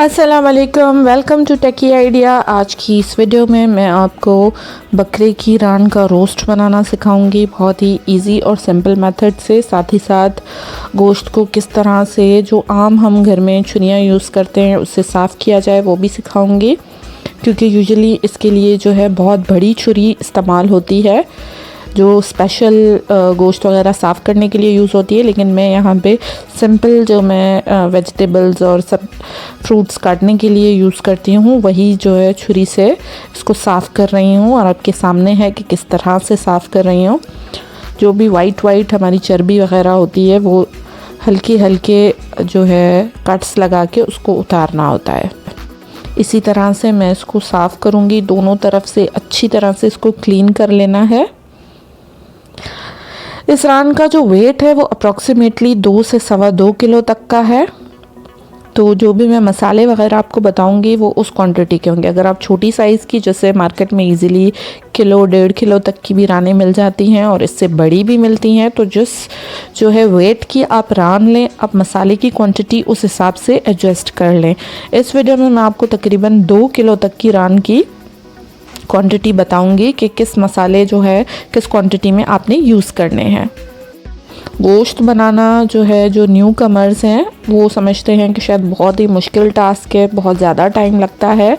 अस्सलाम वालेकुम, welcome to techy idea. आज की इस वीडियो में मैं आपको बकरे की रान का रोस्ट बनाना सिखाऊंगी, बहुत ही इजी और सिंपल मेथड से। साथ ही साथ गोश्त को किस तरह से जो आम हम घर में छुरियाँ यूज़ करते हैं उससे साफ़ किया जाए वो भी सिखाऊंगी, क्योंकि यूजुअली इसके लिए जो है बहुत बड़ी छुरी इस्तेमाल होती है जो स्पेशल गोश्त वगैरह साफ़ करने के लिए यूज़ होती है। लेकिन मैं यहाँ पे सिंपल जो मैं वेजिटेबल्स और सब फ्रूट्स काटने के लिए यूज़ करती हूँ वही जो है छुरी से इसको साफ़ कर रही हूँ, और आपके सामने है कि किस तरह से साफ़ कर रही हूँ। जो भी वाइट हमारी चर्बी वगैरह होती है वो हल्के हल्के जो है कट्स लगा के उसको उतारना होता है। इसी तरह से मैं इसको साफ़ करूँगी, दोनों तरफ से अच्छी तरह से इसको क्लीन कर लेना है। इस रान का जो वेट है वो अप्रॉक्सीमेटली 2 से 2.25 किलो तक का है। तो जो भी मैं मसाले वगैरह आपको बताऊंगी वो उस क्वांटिटी के होंगे। अगर आप छोटी साइज़ की, जैसे मार्केट में इजीली किलो 1.5 किलो तक की भी रानें मिल जाती हैं और इससे बड़ी भी मिलती हैं, तो जो है वेट की आप रान लें, आप मसाले की क्वांटिटी उस हिसाब से एडजस्ट कर लें। इस वीडियो में मैं आपको तकरीबन 2 किलो तक की रान की क्वांटिटी बताऊंगी कि किस मसाले जो है किस क्वांटिटी में आपने यूज़ करने हैं। गोश्त बनाना जो है, जो न्यू कमर्स हैं वो समझते हैं कि शायद बहुत ही मुश्किल टास्क है, बहुत ज़्यादा टाइम लगता है,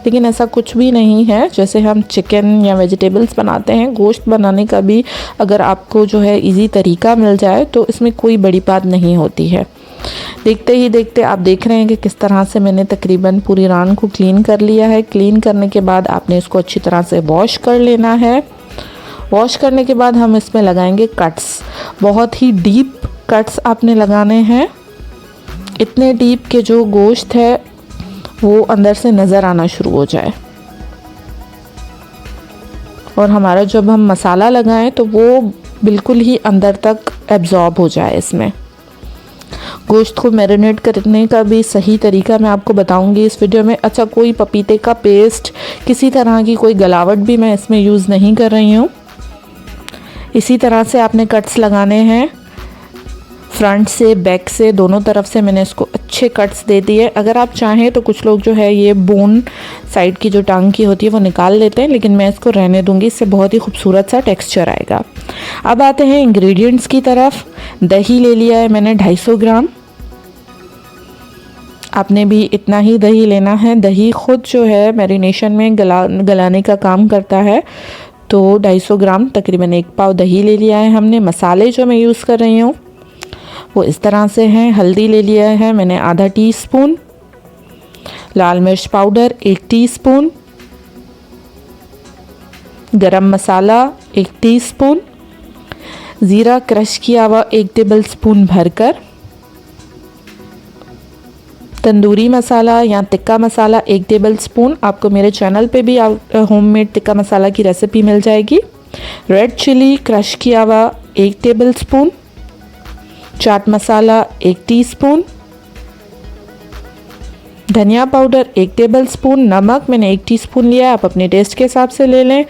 लेकिन ऐसा कुछ भी नहीं है। जैसे हम चिकन या वेजिटेबल्स बनाते हैं, गोश्त बनाने का भी अगर आपको जो है इजी तरीका मिल जाए तो इसमें कोई बड़ी बात नहीं होती है। देखते ही देखते आप देख रहे हैं कि किस तरह से मैंने तकरीबन पूरी रान को क्लीन कर लिया है। क्लीन करने के बाद आपने इसको अच्छी तरह से वॉश कर लेना है। वॉश करने के बाद हम इसमें लगाएंगे कट्स। बहुत ही डीप कट्स आपने लगाने हैं, इतने डीप के जो गोश्त है वो अंदर से नज़र आना शुरू हो जाए, और हमारा जब हम मसाला लगाएं तो वो बिल्कुल ही अंदर तक एब्जॉर्ब हो जाए इसमें। गोश्त को मैरिनेट करने का भी सही तरीका मैं आपको बताऊंगी इस वीडियो में। अच्छा, कोई पपीते का पेस्ट, किसी तरह की कोई गलावट भी मैं इसमें यूज़ नहीं कर रही हूँ। इसी तरह से आपने कट्स लगाने हैं, फ्रंट से बैक से दोनों तरफ से मैंने इसको अच्छे कट्स दे दिए। अगर आप चाहें तो कुछ लोग जो है ये बोन साइड की जो टांग की होती है वो निकाल लेते हैं, लेकिन मैं इसको रहने दूंगी, इससे बहुत ही खूबसूरत सा टेक्सचर आएगा। अब आते हैं इंग्रेडिएंट्स की तरफ। दही ले लिया है मैंने 250 ग्राम। आपने भी इतना ही दही लेना है। दही खुद जो है मैरिनेशन में गलाने का काम करता है, तो 250 ग्राम तकरीबन 1 पाव दही ले लिया है हमने। मसाले जो मैं यूज़ कर रही हूँ वो इस तरह से हैं। हल्दी ले लिया है मैंने आधा टीस्पून, लाल मिर्च पाउडर 1 टीस्पून, गरम मसाला 1 टीस्पून, ज़ीरा क्रश किया हुआ 1 टेबल स्पून भरकर, तंदूरी मसाला या टिक्का मसाला 1 टेबल स्पून। आपको मेरे चैनल पे भी होममेड टिक्का मसाला की रेसिपी मिल जाएगी। रेड चिली क्रश किया हुआ 1 table spoon, chaat masala 1 teaspoon, धनिया पाउडर 1 टेबल स्पून, नमक मैंने 1 टीस्पून लिया है, आप अपने टेस्ट के हिसाब से ले लें।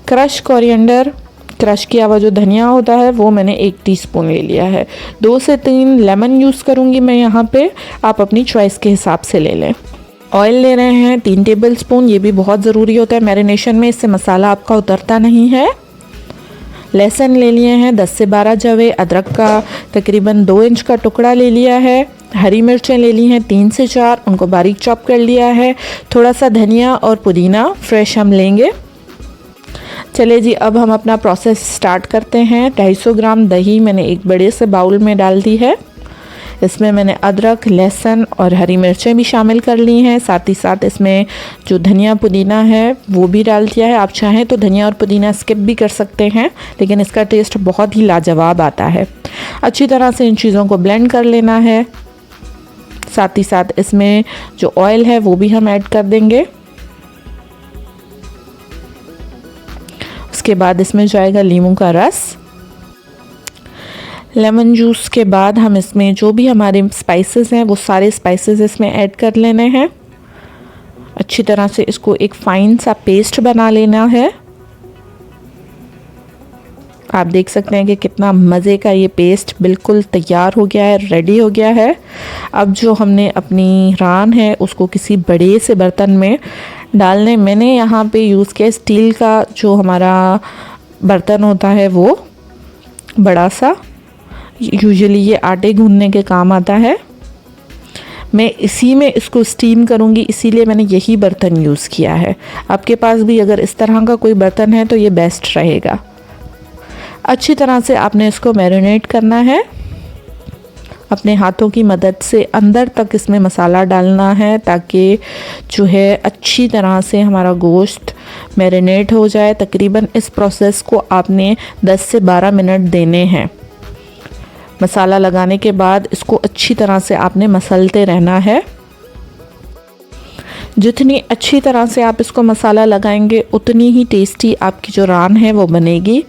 क्रश कोरिएंडर, क्रश किया हुआ जो धनिया होता है वो मैंने 1 टीस्पून ले लिया है। 2 से 3 लेमन यूज़ करूँगी मैं यहाँ पे, आप अपनी चॉइस के हिसाब से ले लें। ऑयल ले रहे हैं 3 टेबल स्पून, ये भी बहुत ज़रूरी होता है मैरिनेशन में, इससे मसाला आपका उतरता नहीं है। लहसुन ले लिए हैं 10 से 12 जवे। अदरक का तकरीबन 2 इंच का टुकड़ा ले लिया है। हरी मिर्चें ले ली हैं 3 से 4, उनको बारीक चॉप कर लिया है। थोड़ा सा धनिया और पुदीना फ्रेश हम लेंगे। चलिए जी, अब हम अपना प्रोसेस स्टार्ट करते हैं। 250 ग्राम दही मैंने एक बड़े से बाउल में डाल दी है। इसमें मैंने अदरक, लहसुन और हरी मिर्चें भी शामिल कर ली हैं। साथ ही साथ इसमें जो धनिया पुदीना है वो भी डाल दिया है। आप चाहें तो धनिया और पुदीना स्किप भी कर सकते हैं, लेकिन इसका टेस्ट बहुत ही लाजवाब आता है। अच्छी तरह से इन चीज़ों को ब्लेंड कर लेना है। साथ ही साथ इसमें जो ऑयल है वो भी हम ऐड कर देंगे। उसके बाद इसमें जाएगा नींबू का रस, लेमन जूस के बाद हम इसमें जो भी हमारे स्पाइसेस हैं वो सारे स्पाइसेस इसमें ऐड कर लेने हैं। अच्छी तरह से इसको एक फाइन सा पेस्ट बना लेना है। आप देख सकते हैं कि कितना मज़े का ये पेस्ट बिल्कुल तैयार हो गया है, रेडी हो गया है। अब जो हमने अपनी रान है उसको किसी बड़े से बर्तन में डालने, मैंने यहाँ पे यूज़ किया स्टील का जो हमारा बर्तन होता है वो बड़ा सा, यूजुअली ये आटे गूंदने के काम आता है। मैं इसी में इसको स्टीम करूँगी, इसीलिए मैंने यही बर्तन यूज़ किया है। आपके पास भी अगर इस तरह का कोई बर्तन है तो ये बेस्ट रहेगा। अच्छी तरह से आपने इसको मैरिनेट करना है। अपने हाथों की मदद से अंदर तक इसमें मसाला डालना है ताकि जो है अच्छी तरह से हमारा गोश्त मैरिनेट हो जाए। तकरीबन इस प्रोसेस को आपने 10 से 12 मिनट देने हैं। मसाला लगाने के बाद इसको अच्छी तरह से आपने मसलते रहना है। जितनी अच्छी तरह से आप इसको मसाला लगाएंगे उतनी ही टेस्टी आपकी जो रान है वो बनेगी।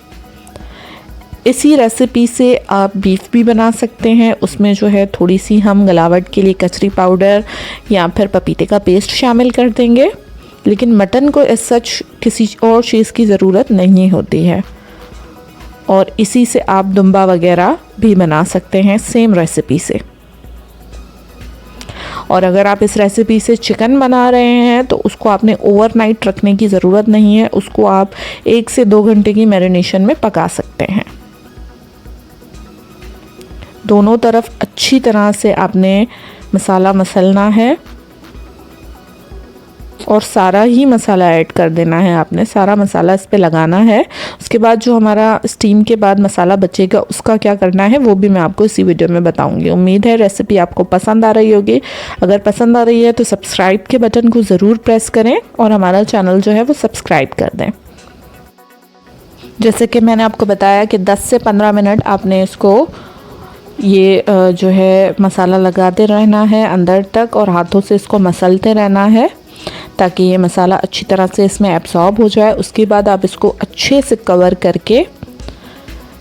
इसी रेसिपी से आप बीफ भी बना सकते हैं। उसमें जो है थोड़ी सी हम गलावट के लिए कचरी पाउडर या फिर पपीते का पेस्ट शामिल कर देंगे, लेकिन मटन को इस सच किसी और चीज़ की ज़रूरत नहीं होती है। और इसी से आप दुम्बा वगैरह भी बना सकते हैं सेम रेसिपी से। और अगर आप इस रेसिपी से चिकन बना रहे हैं तो उसको आपने ओवरनाइट रखने की ज़रूरत नहीं है। उसको आप 1 से 2 घंटे की मैरिनेशन में पका सकते हैं। दोनों तरफ अच्छी तरह से आपने मसाला मसलना है और सारा ही मसाला ऐड कर देना है। आपने सारा मसाला इस पे लगाना है। उसके बाद जो हमारा स्टीम के बाद मसाला बचेगा उसका क्या करना है वो भी मैं आपको इसी वीडियो में बताऊंगी। उम्मीद है रेसिपी आपको पसंद आ रही होगी। अगर पसंद आ रही है तो सब्सक्राइब के बटन को ज़रूर प्रेस करें और हमारा चैनल जो है वो सब्सक्राइब कर दें। जैसे कि मैंने आपको बताया कि 10 से 15 मिनट आपने इसको ये जो है मसाला लगाते रहना है अंदर तक और हाथों से इसको मसलते रहना है ताकि ये मसाला अच्छी तरह से इसमें एब्सॉर्ब हो जाए। उसके बाद आप इसको अच्छे से कवर करके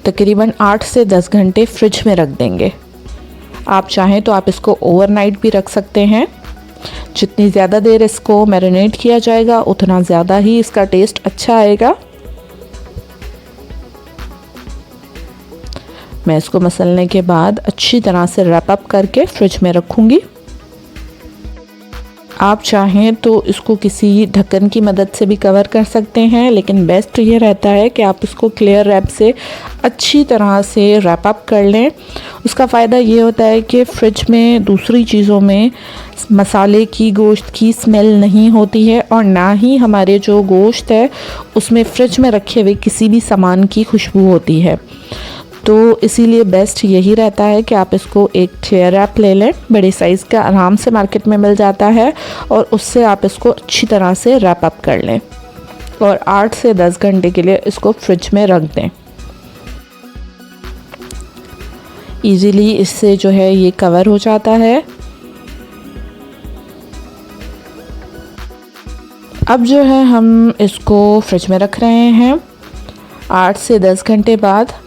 तकरीबन 8 से 10 घंटे फ्रिज में रख देंगे। आप चाहें तो आप इसको ओवरनाइट भी रख सकते हैं। जितनी ज़्यादा देर इसको मैरिनेट किया जाएगा उतना ज़्यादा ही इसका टेस्ट अच्छा आएगा। मैं इसको मसलने के बाद अच्छी तरह से रैप अप करके फ्रिज में रखूँगी। आप चाहें तो इसको किसी ढक्कन की मदद से भी कवर कर सकते हैं, लेकिन बेस्ट ये रहता है कि आप इसको क्लियर रैप से अच्छी तरह से रैप अप कर लें। उसका फ़ायदा ये होता है कि फ्रिज में दूसरी चीज़ों में मसाले की, गोश्त की स्मेल नहीं होती है और ना ही हमारे जो गोश्त है उसमें फ्रिज में रखे हुए किसी भी सामान की खुशबू होती है। तो इसीलिए बेस्ट यही रहता है कि आप इसको एक क्लियर रैप ले लें। बड़े साइज़ का आराम से मार्केट में मिल जाता है और उससे आप इसको अच्छी तरह से रैप अप कर लें और 8 से 10 घंटे के लिए इसको फ्रिज में रख दें। इजीली इससे जो है ये कवर हो जाता है। अब जो है हम इसको फ्रिज में रख रहे हैं। 8 से 10 घंटे बाद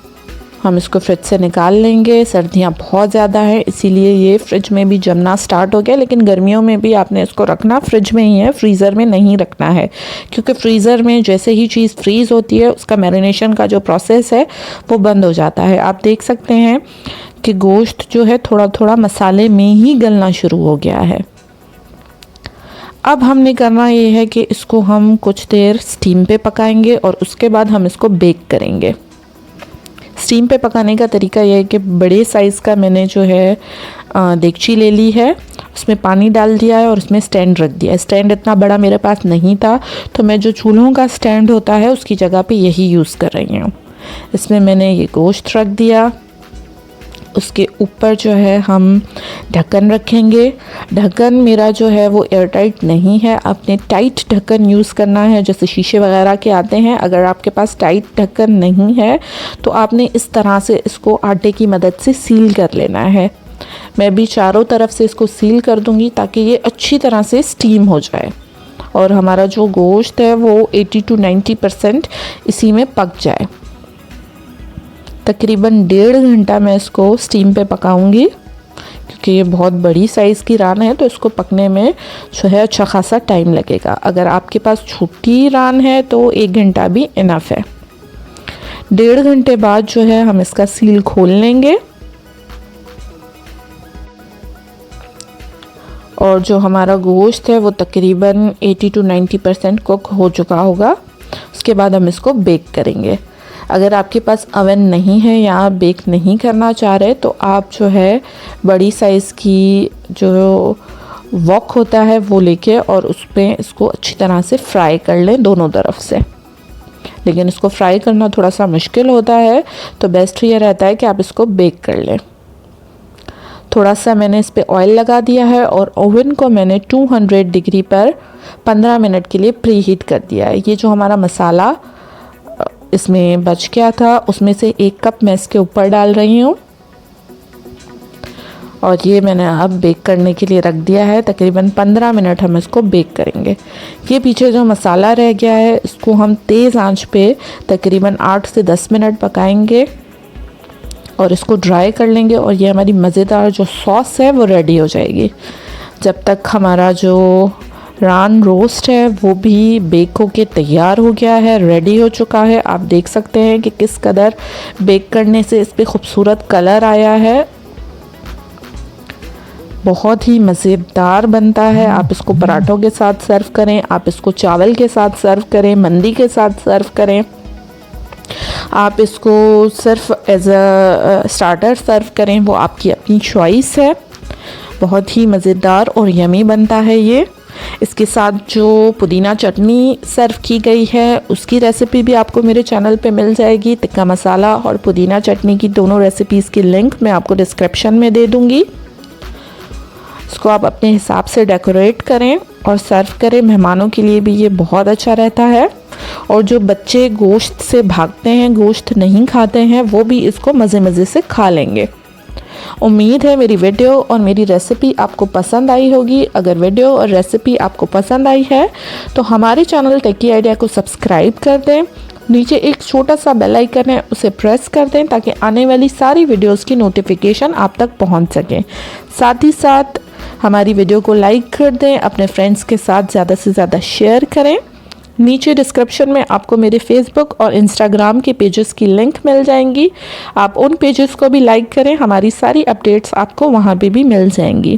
हम इसको फ्रिज से निकाल लेंगे। सर्दियाँ बहुत ज़्यादा हैं इसीलिए ये फ्रिज में भी जमना स्टार्ट हो गया, लेकिन गर्मियों में भी आपने इसको रखना फ्रिज में ही है, फ्रीज़र में नहीं रखना है, क्योंकि फ्रीज़र में जैसे ही चीज़ फ्रीज़ होती है उसका मैरिनेशन का जो प्रोसेस है वो बंद हो जाता है। आप देख सकते हैं कि गोश्त जो है थोड़ा थोड़ा मसाले में ही गलना शुरू हो गया है। अब हमने करना ये है कि इसको हम कुछ देर स्टीम पे पकाएंगे और उसके बाद हम इसको बेक करेंगे। स्टीम पे पकाने का तरीका यह है कि बड़े साइज़ का मैंने जो है देगची ले ली है, उसमें पानी डाल दिया है और उसमें स्टैंड रख दिया है। स्टैंड इतना बड़ा मेरे पास नहीं था, तो मैं जो चूल्हों का स्टैंड होता है उसकी जगह पे यही यूज़ कर रही हूँ। इसमें मैंने ये गोश्त रख दिया, उसके ऊपर जो है हम ढक्कन रखेंगे। ढक्कन मेरा जो है वो एयर टाइट नहीं है, आपने टाइट ढक्कन यूज़ करना है, जैसे शीशे वगैरह के आते हैं। अगर आपके पास टाइट ढक्कन नहीं है तो आपने इस तरह से इसको आटे की मदद से सील कर लेना है। मैं भी चारों तरफ से इसको सील कर दूंगी ताकि ये अच्छी तरह से स्टीम हो जाए और हमारा जो गोश्त है वो 80 to 90% इसी में पक जाए। तकरीबन 1.5 घंटा मैं इसको स्टीम पे पकाऊंगी, क्योंकि ये बहुत बड़ी साइज़ की रान है तो इसको पकने में जो है अच्छा खासा टाइम लगेगा। अगर आपके पास छोटी रान है तो 1 घंटा भी इनफ है। 1.5 घंटे बाद जो है हम इसका सील खोल लेंगे और जो हमारा गोश्त है वो तकरीबन 80 to 90% कुक हो चुका होगा। उसके बाद हम इसको बेक करेंगे। अगर आपके पास अवन नहीं है या आप बेक नहीं करना चाह रहे तो आप जो है बड़ी साइज़ की जो वॉक होता है वो लेके और उस पर इसको अच्छी तरह से फ्राई कर लें दोनों तरफ से। लेकिन इसको फ्राई करना थोड़ा सा मुश्किल होता है, तो बेस्ट ये रहता है कि आप इसको बेक कर लें। थोड़ा सा मैंने इस पर ऑयल लगा दिया है और ओवन को मैंने 200 डिग्री पर 15 मिनट के लिए प्री हीट कर दिया है। ये जो हमारा मसाला इसमें बच गया था उसमें से 1 कप मैं इसके ऊपर डाल रही हूँ और ये मैंने अब बेक करने के लिए रख दिया है। तकरीबन 15 मिनट हम इसको बेक करेंगे। ये पीछे जो मसाला रह गया है इसको हम तेज़ आंच पे तकरीबन 8 से 10 मिनट पकाएंगे और इसको ड्राई कर लेंगे और ये हमारी मज़ेदार जो सॉस है वो रेडी हो जाएगी। जब तक हमारा जो रान रोस्ट है वो भी बेक होके तैयार हो गया है, रेडी हो चुका है। आप देख सकते हैं कि किस कदर बेक करने से इस पे खूबसूरत कलर आया है। बहुत ही मज़ेदार बनता है। आप इसको पराठों के साथ सर्व करें, आप इसको चावल के साथ सर्व करें, मंदी के साथ सर्व करें, आप इसको सिर्फ एज अ स्टार्टर सर्व करें, वो आपकी अपनी चॉइस है। बहुत ही मज़ेदार और यमी बनता है ये। इसके साथ जो पुदीना चटनी सर्व की गई है उसकी रेसिपी भी आपको मेरे चैनल पे मिल जाएगी। टिक्का मसाला और पुदीना चटनी की दोनों रेसिपीज़ की लिंक मैं आपको डिस्क्रिप्शन में दे दूँगी। इसको आप अपने हिसाब से डेकोरेट करें और सर्व करें। मेहमानों के लिए भी ये बहुत अच्छा रहता है और जो बच्चे गोश्त से भागते हैं, गोश्त नहीं खाते हैं, वो भी इसको मज़े मज़े से खा लेंगे। उम्मीद है मेरी वीडियो और मेरी रेसिपी आपको पसंद आई होगी। अगर वीडियो और रेसिपी आपको पसंद आई है तो हमारे चैनल टेकी आइडिया को सब्सक्राइब कर दें। नीचे एक छोटा सा बेल आइकन है, उसे प्रेस कर दें ताकि आने वाली सारी वीडियोस की नोटिफिकेशन आप तक पहुंच सके। साथ ही साथ हमारी वीडियो को लाइक कर दें, अपने फ्रेंड्स के साथ ज़्यादा से ज़्यादा शेयर करें। नीचे डिस्क्रिप्शन में आपको मेरे फेसबुक और इंस्टाग्राम के पेजेस की लिंक मिल जाएंगी। आप उन पेजेस को भी लाइक करें, हमारी सारी अपडेट्स आपको वहाँ पे भी मिल जाएंगी।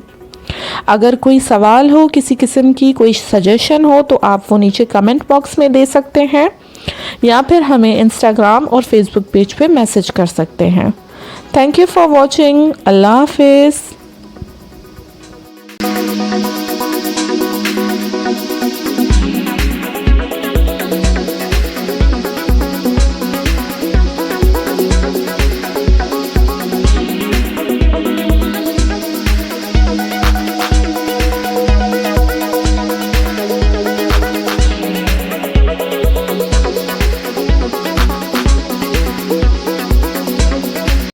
अगर कोई सवाल हो, किसी किस्म की कोई सजेशन हो तो आप वो नीचे कमेंट बॉक्स में दे सकते हैं या फिर हमें इंस्टाग्राम और फेसबुक पेज पे मैसेज कर सकते हैं। Thank you for watching. अल्लाह हाफिज़।